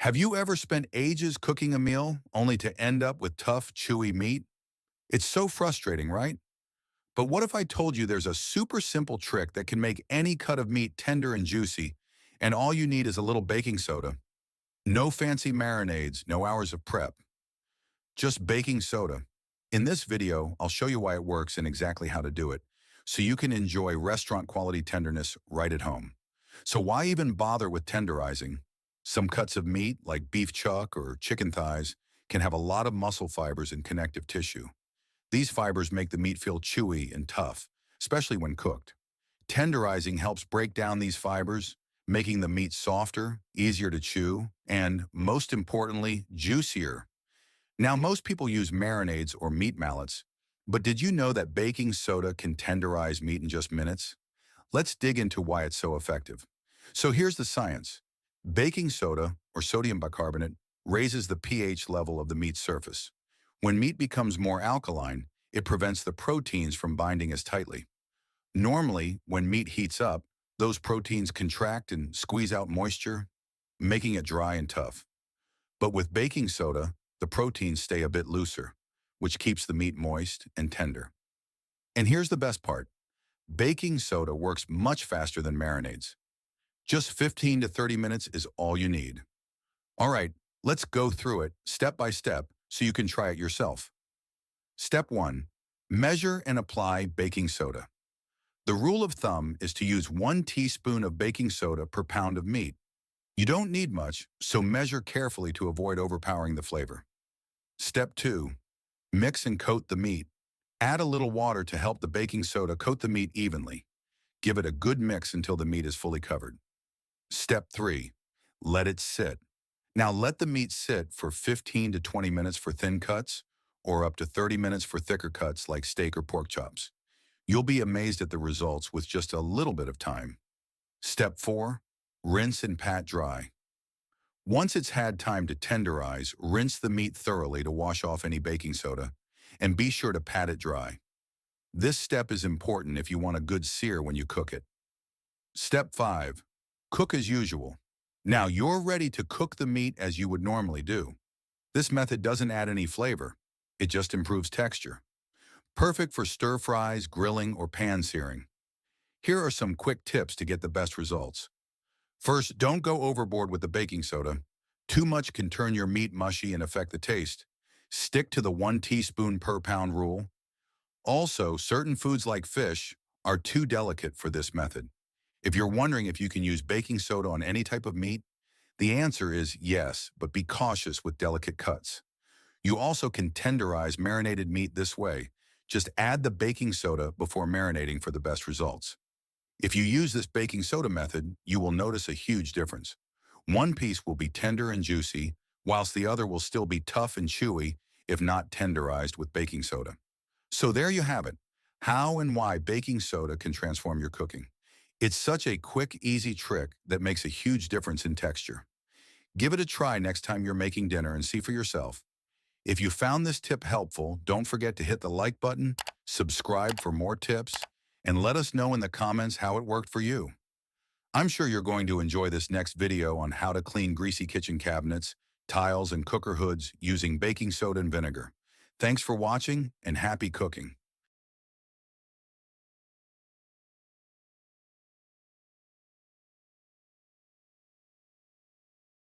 Have you ever spent ages cooking a meal only to end up with tough, chewy meat? It's so frustrating, right? But what if I told you there's a super simple trick that can make any cut of meat tender and juicy, and all you need is a little baking soda? No fancy marinades, no hours of prep, just baking soda. In this video, I'll show you why it works and exactly how to do it, so you can enjoy restaurant-quality tenderness right at home. So why even bother with tenderizing? Some cuts of meat, like beef chuck or chicken thighs, can have a lot of muscle fibers and connective tissue. These fibers make the meat feel chewy and tough, especially when cooked. Tenderizing helps break down these fibers, making the meat softer, easier to chew, and, most importantly, juicier. Now, most people use marinades or meat mallets, but did you know that baking soda can tenderize meat in just minutes? Let's dig into why it's so effective. So here's the science. Baking soda, or sodium bicarbonate, raises the pH level of the meat's surface. When meat becomes more alkaline, it prevents the proteins from binding as tightly. Normally, when meat heats up, those proteins contract and squeeze out moisture, making it dry and tough. But with baking soda, the proteins stay a bit looser, which keeps the meat moist and tender. And here's the best part. Baking soda works much faster than marinades. Just 15 to 30 minutes is all you need. All right, let's go through it step by step so you can try it yourself. Step 1. Measure and apply baking soda. The rule of thumb is to use 1 teaspoon of baking soda per pound of meat. You don't need much, so measure carefully to avoid overpowering the flavor. Step 2. Mix and coat the meat. Add a little water to help the baking soda coat the meat evenly. Give it a good mix until the meat is fully covered. Step 3. Let it sit. Now let the meat sit for 15 to 20 minutes for thin cuts, or up to 30 minutes for thicker cuts like steak or pork chops. You'll be amazed at the results with just a little bit of time. Step 4. Rinse and pat dry. Once it's had time to tenderize, rinse the meat thoroughly to wash off any baking soda, and be sure to pat it dry. This step is important if you want a good sear when you cook it. Step 5. Cook as usual. Now you're ready to cook the meat as you would normally do. This method doesn't add any flavor. It just improves texture. Perfect for stir fries, grilling, or pan searing. Here are some quick tips to get the best results. First, don't go overboard with the baking soda. Too much can turn your meat mushy and affect the taste. Stick to the 1 teaspoon per pound rule. Also, certain foods like fish are too delicate for this method. If you're wondering if you can use baking soda on any type of meat, the answer is yes, but be cautious with delicate cuts. You also can tenderize marinated meat this way. Just add the baking soda before marinating for the best results. If you use this baking soda method, you will notice a huge difference. One piece will be tender and juicy, whilst the other will still be tough and chewy if not tenderized with baking soda. So there you have it, how and why baking soda can transform your cooking. It's such a quick, easy trick that makes a huge difference in texture. Give it a try next time you're making dinner and see for yourself. If you found this tip helpful, don't forget to hit the like button, subscribe for more tips, and let us know in the comments how it worked for you. I'm sure you're going to enjoy this next video on how to clean greasy kitchen cabinets, tiles, and cooker hoods using baking soda and vinegar. Thanks for watching and happy cooking.